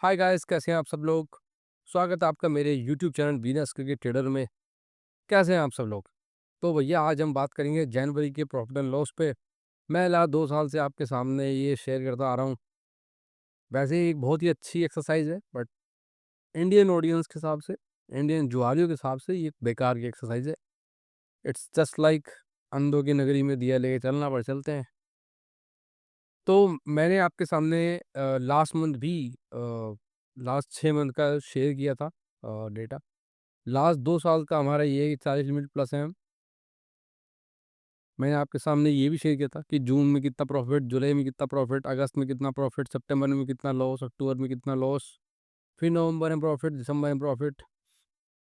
Hi guys, कैसे हैं आप सब लोग। स्वागत है आपका मेरे YouTube channel Venus cricket trader में। कैसे हैं आप सब लोग। तो भैया आज हम बात करेंगे जनवरी के प्रॉफिट एंड लॉस पे। मैं ला 2 साल से आपके सामने ये शेयर करता आ रहा हूँ। वैसे ही एक बहुत ही अच्छी एक्सरसाइज है, बट इंडियन ऑडियंस के हिसाब से, इंडियन जुआरियों के हिसाब से ये बेकार की एक्सरसाइज है। इट्स जस्ट लाइक अंधों की नगरी में दिया लेके चलना, पर चलते हैं। तो मैंने आपके सामने लास्ट मंथ भी लास्ट 6 मंथ का शेयर किया था डेटा। लास्ट 2 साल का हमारा ये 40 लिमिट प्लस है। मैंने आपके सामने ये भी शेयर किया था कि जून में कितना प्रॉफिट, जुलाई में कितना प्रॉफिट, अगस्त में कितना प्रॉफिट, सितंबर में कितना लॉस, अक्टूबर में कितना लॉस, फिर नवंबर में प्रॉफिट, दिसंबर में प्रॉफिट।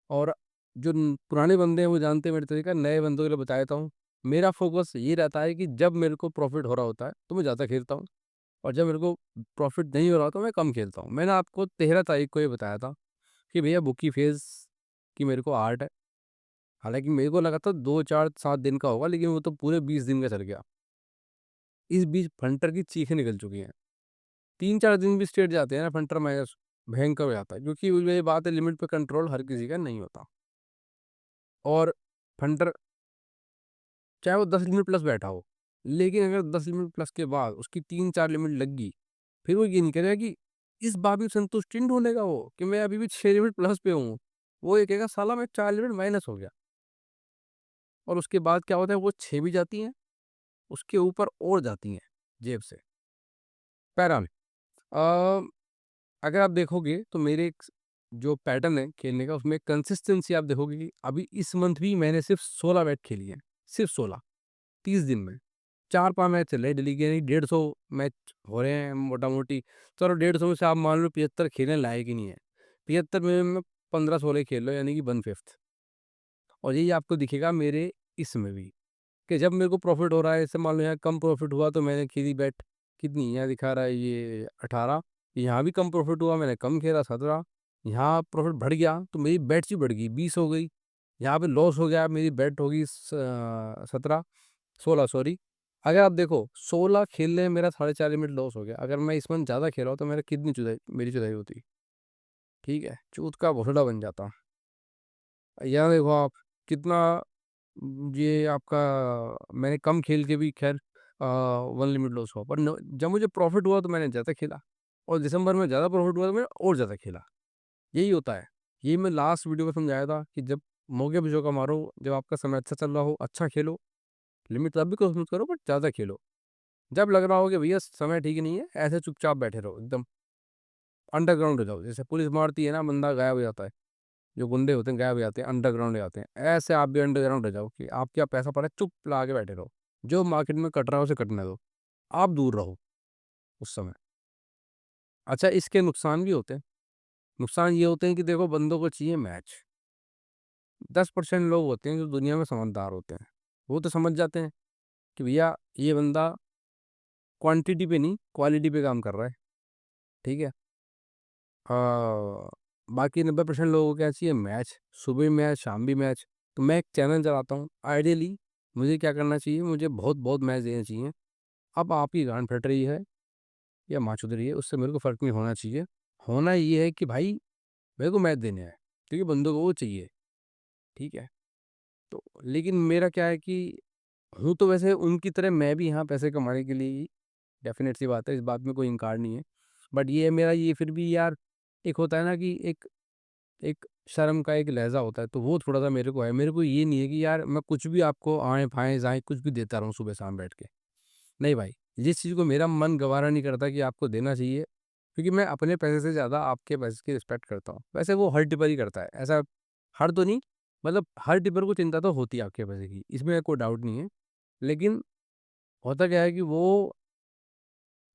और जो पुराने बंदे हैं वो जानते हैं मेरे तरीका, नए बंदों के लिए बता देता हूँ। मेरा फोकस ये रहता है कि जब मेरे को प्रॉफिट हो रहा होता है तो मैं ज़्यादा खेलता हूँ, और जब मेरे को प्रॉफिट नहीं हो रहा तो मैं कम खेलता हूँ। मैंने आपको 13 तारीख को ये बताया था कि भैया बुकी फेज की मेरे को आर्ट है। हालाँकि मेरे को लगा था 2, 4, 7 दिन का होगा, लेकिन वो तो पूरे 20 दिन का चल गया। इस बीच फंटर की चीखें निकल चुकी हैं। 3-4 दिन भी स्ट्रेट जाते हैं ना, फंटर माइनस भयंकर हो जाता है, क्योंकि वो ये बात है, लिमिट पे कंट्रोल हर किसी का नहीं होता। और फंटर चाहे वो 10 लिमिट प्लस बैठा हो, लेकिन अगर 10 लिमिट प्लस के बाद उसकी 3-4 लिमिट लग गई, फिर वो ये नहीं कहेगा कि इस बार भी संतुष्ट नहीं ढूँढेगा वो कि मैं अभी भी 6 लिमिट प्लस पे हूँ। वो ये कहेगा साला मैं 4 लिमिट माइनस हो गया। और उसके बाद क्या होता है, वो 6 भी जाती हैं, उसके ऊपर और जाती हैं जेब से, पैरा में। अ, अगर आप देखोगे तो मेरे एक जो पैटर्न है खेलने का, उसमें कंसिस्टेंसी आप देखोगे कि अभी इस मंथ भी मैंने सिर्फ 16 मैच खेली है। सिर्फ 16, 30 दिन में 4-5 मैच चल रहे हैं डेली के, नहीं 150 मैच हो रहे हैं मोटा मोटी। चलो 150 में से आप मान लो 75 खेलने लायक ही नहीं है। 75 में मैं 15-16 खेल लो, यानी कि 1/5। और यही आपको दिखेगा मेरे इसमें भी, कि जब मेरे को प्रॉफिट हो रहा है, जैसे मान लो यहाँ कम प्रॉफिट हुआ तो मैंने खेली बैट कितनी, यहाँ दिखा रहा है ये 18। यहाँ भी कम प्रॉफिट हुआ, मैंने कम खेला 17। यहाँ प्रॉफिट बढ़ गया तो मेरी बैट्स ही बढ़ गई, 20 हो गई। यहाँ पे लॉस हो गया, मेरी बैट होगी 17, 16 सॉरी। अगर आप देखो 16 खेलने में मेरा 4.5 मिनट लॉस हो गया। अगर मैं इस मंथ ज़्यादा खेला हो तो मेरा कितनी चुदाई, मेरी चुदाई होती, ठीक है, चूत का भोसड़ा बन जाता। यहाँ देखो आप कितना, ये आपका मैंने कम खेल के भी खैर 1 लिमिट लॉस हुआ, पर जब मुझे प्रॉफिट हुआ तो मैंने ज़्यादा खेला, और दिसंबर में ज़्यादा प्रॉफिट हुआ तो मैंने और ज़्यादा खेला। यही होता है। ये मैं लास्ट वीडियो में समझाया था कि जब मौके पे चौका मारो, जब आपका समय अच्छा चल रहा हो, अच्छा खेलो, लिमिट तब भी क्रॉस मत करो, बट ज़्यादा खेलो। जब लग रहा हो कि भैया समय ठीक नहीं है, ऐसे चुपचाप बैठे रहो, एकदम अंडरग्राउंड हो जाओ। जैसे पुलिस मारती है ना, बंदा गायब हो जाता है, जो गुंडे होते हैं गायब हो जाते हैं, अंडरग्राउंड हो जाते हैं, ऐसे आप भी अंडरग्राउंड हो जाओ कि आपके यहाँ पैसा पड़ा है, चुप ला के बैठे रहो। जो मार्केट में कट रहा है उसे कटने दो, आप दूर रहो उस समय। अच्छा, इसके नुकसान भी होते हैं। नुकसान ये होते हैं कि देखो, बंदों को चाहिए मैच। 10% लोग होते हैं जो दुनिया में समझदार होते हैं। वो तो समझ जाते हैं कि भैया ये बंदा क्वांटिटी पे नहीं क्वालिटी पे काम कर रहा है, ठीक है। बाकी 90% लोगों को क्या चाहिए, मैच। सुबह मैच, शाम भी मैच। तो मैं एक चैनल चलाता हूँ, आइडियली मुझे क्या करना चाहिए, मुझे बहुत बहुत मैच देने चाहिए। अब आपकी गांड फट रही है या माँ चुद रही है, उससे मेरे को फ़र्क नहीं होना चाहिए। होना ये है कि भाई मेरे को मैच देने हैं, क्योंकि बंदों को वो चाहिए, ठीक है। तो लेकिन मेरा क्या है कि हूँ तो वैसे उनकी तरह मैं भी यहाँ पैसे कमाने के लिए ही, डेफ़िनेट सी बात है, इस बात में कोई इनकार नहीं है। बट ये है मेरा, ये फिर भी यार, एक होता है ना कि एक एक शर्म का एक लहज़ा होता है, तो वो थोड़ा-सा मेरे को है। मेरे को ये नहीं है कि यार मैं कुछ भी आपको आएँ-फाएँ, जाएँ, कुछ भी देता रहूँ सुबह-शाम बैठ के। नहीं भाई, जिस चीज़ को मेरा मन गवारा नहीं करता कि आपको देना चाहिए, क्योंकि मैं अपने पैसे से ज़्यादा आपके पैसे की रिस्पेक्ट करता हूँ। वैसे वो हर टिप्पर ही करता है, ऐसा हर तो नहीं, मतलब हर टिप्पर को चिंता तो होती है आपके पैसे की, इसमें कोई डाउट नहीं है। लेकिन होता क्या है कि वो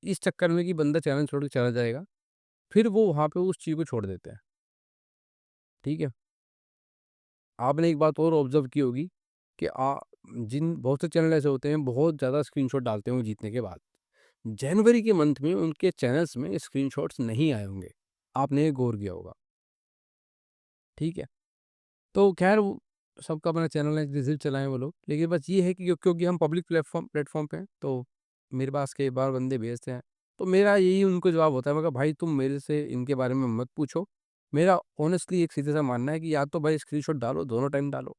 इस चक्कर में कि बंदा चैनल छोड़ के चला जाएगा, फिर वो वहाँ पे उस चीज़ को छोड़ देते हैं, ठीक है? आपने एक बात और ऑब्ज़र्व की होगी कि जिन बहुत से चैनल ऐसे होते हैं, बहुत ज़्यादा स्क्रीनशॉट डालते होंगे जीतने के बाद। जनवरी के मंथ में उनके चैनल्स में स्क्रीनशॉट्स नहीं आए होंगे। आपने ये गौर किया होगा, ठीक है? तो ख़ैर वो सबका अपना चैनल है, जैसे चलाएँ वो लोग। लेकिन बस ये है कि क्योंकि हम पब्लिक प्लेटफ़ॉर्म प्लेटफ़ॉर्म पे हैं, तो मेरे पास कई बार बंदे भेजते हैं, तो मेरा यही उनको जवाब होता है, मैं कहा भाई तुम मेरे से इनके बारे में मत पूछो। मेरा ऑनेस्टली एक सीधे सा मानना है कि या तो भाई स्क्रीनशॉट डालो, दोनों टाइम डालो,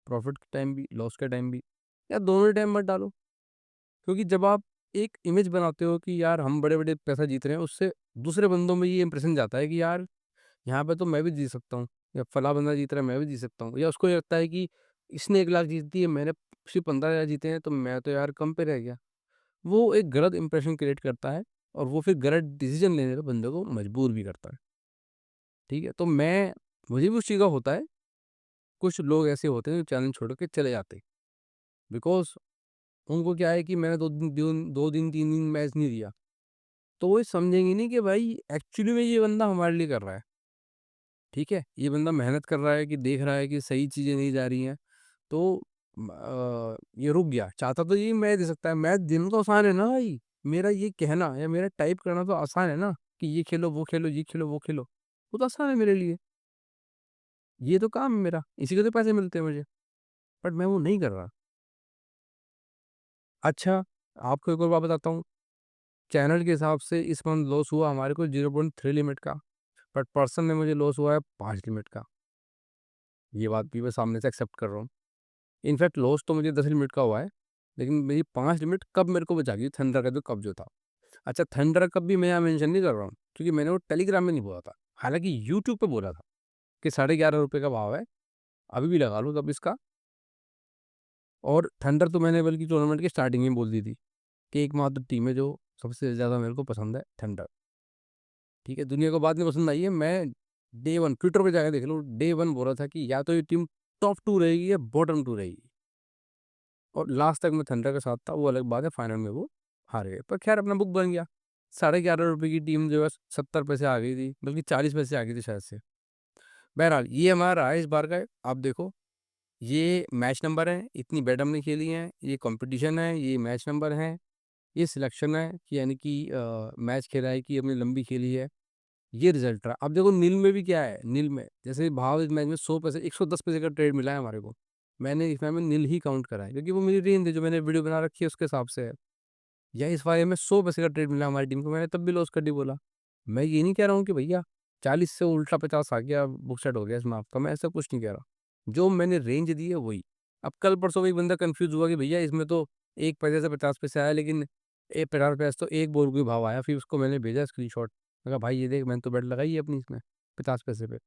प्रॉफिट के टाइम भी, लॉस के टाइम भी, या दोनों टाइम मत डालो। क्योंकि जब आप एक इमेज बनाते हो कि यार हम बड़े-बड़े पैसा जीत रहे हैं, उससे दूसरे बंदों में ये इंप्रेशन जाता है कि यार यहाँ पे तो मैं भी जीत सकता हूँ, या फलाँ बंदा जीत रहा है मैं भी जीत सकता हूँ, या उसको ये लगता है कि इसने 1 लाख जीत दिए, मैंने सिर्फ 15,000 जीते हैं, तो मैं तो यार कम पे रह गया। वो एक गलत इंप्रेशन क्रिएट करता है और वो फिर गलत डिसीजन लेने पे बंदे को मजबूर भी करता है। ठीक है? तो मुझे भी उस चीज़ का होता है। कुछ लोग ऐसे होते हैं जो चैलेंज छोड़ के चले जाते हैं। बिकॉज़ उनको क्या है कि मैंने 2 दिन 3 दिन मैच नहीं दिया। तो वो ये समझेंगे नहीं कि भाई एक्चुअली में ये बंदा हमारे लिए कर रहा है। ठीक है? ये बंदा मेहनत कर रहा है कि देख रहा है कि सही चीज़ें नहीं जा रही हैं। तो ये रुक गया। चाहता तो ये मैच दे सकता है। मैच देना तो आसान है ना भाई। मेरा ये कहना या मेरा टाइप करना तो आसान है ना कि ये खेलो, वो खेलो, ये खेलो, वो खेलो। वो तो आसान है मेरे लिए। ये तो काम है मेरा। इसी के तो पैसे मिलते हैं मुझे। बट मैं वो नहीं कर रहा। अच्छा, आपको एक और बात बताता हूँ। चैनल के हिसाब से इस मंथ लॉस हुआ हमारे को 0.3 लिमिट का, बट पर्सन में मुझे लॉस हुआ है 5 लिमिट का। ये बात भी मैं सामने से एक्सेप्ट कर रहा हूँ। इनफैक्ट लॉस तो मुझे 10 लिमिट का हुआ है, लेकिन मेरी 5 लिमिट कब मेरे को बचा गई, थंडर का जो कब जो था। अच्छा, थंडर कब भी मैं यहाँ मेंशन नहीं कर रहा हूँ, क्योंकि मैंने वो टेलीग्राम में नहीं बोला था। हालाँकि यूट्यूब पे बोला था कि ₹11.5 का भाव है, अभी भी लगा लो तब इसका। और थंडर तो मैंने बल्कि टूर्नामेंट की स्टार्टिंग में बोल दी थी कि एकमात्र टीम है जो सबसे ज़्यादा मेरे को पसंद है, थंडर। ठीक है, दुनिया को बाद में पसंद आई है। मैं डे 1 ट्विटर पे जाके देख लो, डे 1 बोल रहा था कि या तो ये टीम टॉप 2 रहेगी या बॉटम 2 रहेगी। और लास्ट तक मैं थंडर के साथ था, वो अलग बात है, फाइनल में वो हार गए। पर खैर अपना बुक बन गया। ₹11.5 की टीम जो है 70 पैसे आ गई थी, बल्कि 40 पैसे आ गई थी शायद से। बहरहाल ये हमारा रहा है इस बार का। आप देखो, ये मैच नंबर है, इतनी बैट हमने खेली हैं, ये कॉम्पिटिशन है, ये मैच नंबर हैं, ये सिलेक्शन है कि यानी कि मैच खेला है कि हमने लंबी खेली है, ये रिजल्ट रहा। अब देखो नील में भी क्या है, नील में जैसे भाव इस मैच में 100 पैसे 110 पैसे का ट्रेड मिला है हमारे को। मैंने इस मैच में नील ही काउंट करा है, क्योंकि वो मेरी रेंज है जो मैंने वीडियो बना रखी है उसके हिसाब से है। या इस वाले में 100 पैसे का ट्रेड मिला हमारी टीम को, मैंने तब भी लॉस कर दी बोला। मैं ये नहीं कह रहा हूँ कि भैया 40 से उल्टा 50 आ गया, बुक सेट हो गया इसमें आपका, मैं ऐसा कुछ नहीं कह रहा। जो मैंने रेंज दी है वही। अब कल परसों एक बंदा कन्फ्यूज़ हुआ कि भैया इसमें तो 1 पैसे से 50 पैसे आया, लेकिन 50 पैसे तो 1 बॉल के भाव आया। फिर उसको मैंने भेजा स्क्रीनशॉट। मैं कहा भाई ये देख, मैंने तो बेट लगाई है अपनी इसमें 50 पैसे पे।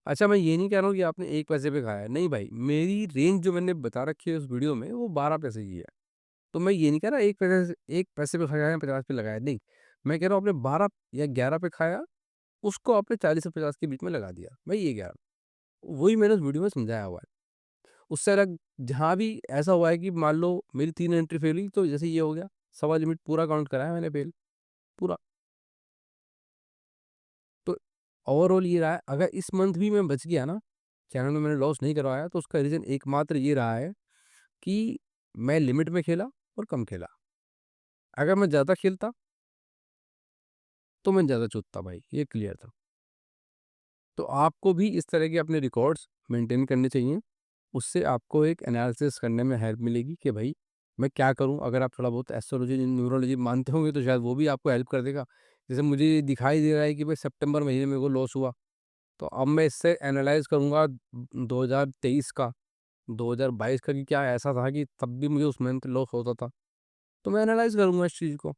अच्छा, मैं ये नहीं कह रहा हूँ कि आपने 1 पैसे पे खाया है। नहीं भाई, मेरी रेंज जो मैंने बता रखी है उस वीडियो में वो 12 पैसे की है। तो मैं ये नहीं कह रहा 1 पैसे पे खाया है, 50 पे लगाया, नहीं। मैं कह रहा हूँ आपने 12 या 11 पे खाया, उसको आपने 40 से 50 के बीच में लगा दिया। मैं ये कह रहा हूँ। वही मैंने उस वीडियो में समझाया हुआ है। उससे अलग जहाँ भी ऐसा हुआ है कि मान लो मेरी 3 एंट्री फेल हुई, तो जैसे ये हो गया, सवा लिमिट पूरा काउंट कराया मैंने फेल, पूरा। तो ओवरऑल ये रहा है, अगर इस मंथ भी मैं बच गया ना, चैनल में मैंने लॉस नहीं करवाया, तो उसका रीज़न एकमात्र ये रहा है कि मैं लिमिट में खेला और कम खेला। अगर मैं ज़्यादा खेलता, तो मैं ज़्यादा चूकता भाई, ये क्लियर था। तो आपको भी इस तरह के अपने रिकॉर्ड्स मेंटेन करने चाहिए। उससे आपको एक एनालिसिस करने में हेल्प मिलेगी कि भाई मैं क्या करूं। अगर आप थोड़ा बहुत एस्ट्रोलॉजी न्यूमरोलॉजी मानते होंगे तो शायद वो भी आपको हेल्प कर देगा। जैसे मुझे दिखाई दे रहा है कि भाई सितंबर महीने में वो लॉस हुआ, तो अब मैं इससे एनालाइज करूंगा 2023 का, 2022 का, कि क्या ऐसा था कि तब भी मुझे उस मंथ लॉस होता था। तो मैं एनालाइज करूंगा इस चीज़ को।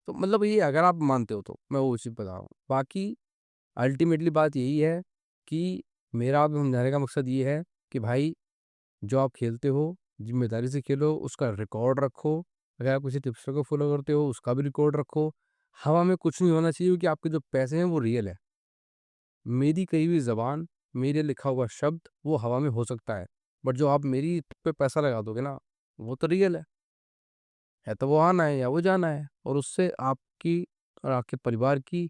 तो मतलब ये अगर आप मानते हो तो मैं वो चीज़ बता रहा हूँ। बाकी अल्टीमेटली बात यही है कि मेरा आपको समझाने का मकसद ये है कि भाई जो आप खेलते हो, ज़िम्मेदारी से खेलो, उसका रिकॉर्ड रखो। अगर आप किसी टिप्सटर को फ़ॉलो करते हो, उसका भी रिकॉर्ड रखो। हवा में कुछ नहीं होना चाहिए, क्योंकि आपके जो पैसे हैं वो रियल है। मेरी कही हुई ज़बान, मेरे लिखा हुआ शब्द वो हवा में हो सकता है, बट जो आप मेरी पे पैसा लगा दोगे ना, वो तो रियल है। या तो वो आना है या वो जाना है, और उससे आपकी और आपके परिवार की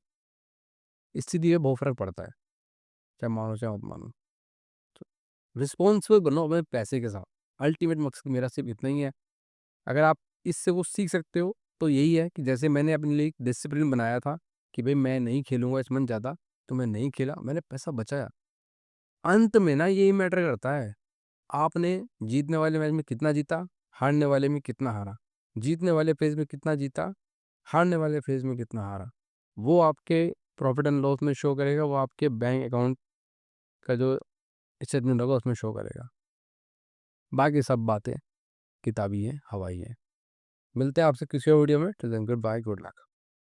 स्थिति में बहुत फ़र्क पड़ता है, चाहे मानो चाहे मत मानो। तो रिस्पॉन्सिबल बनो अपने पैसे के साथ। अल्टीमेट मकसद मेरा सिर्फ़ इतना ही है। अगर आप इससे वो सीख सकते हो, तो यही है कि जैसे मैंने अपने लिए एक डिसिप्लिन बनाया था कि भई मैं नहीं खेलूँगा इस मंथ ज़्यादा, तो मैं नहीं खेला, मैंने पैसा बचाया। अंत में ना यही मैटर करता है, आपने जीतने वाले मैच में कितना जीता, हारने वाले में कितना हारा। जीतने वाले फेज़ में कितना जीता, हारने वाले फेज में कितना हारा, वो आपके प्रॉफिट एंड लॉस में शो करेगा, वो आपके बैंक अकाउंट का जो स्टेटमेंट होगा उसमें शो करेगा। बाकी सब बातें किताबी हैं, हवाई हैं। मिलते हैं आपसे किसी और वीडियो में। Till then good bye, good luck.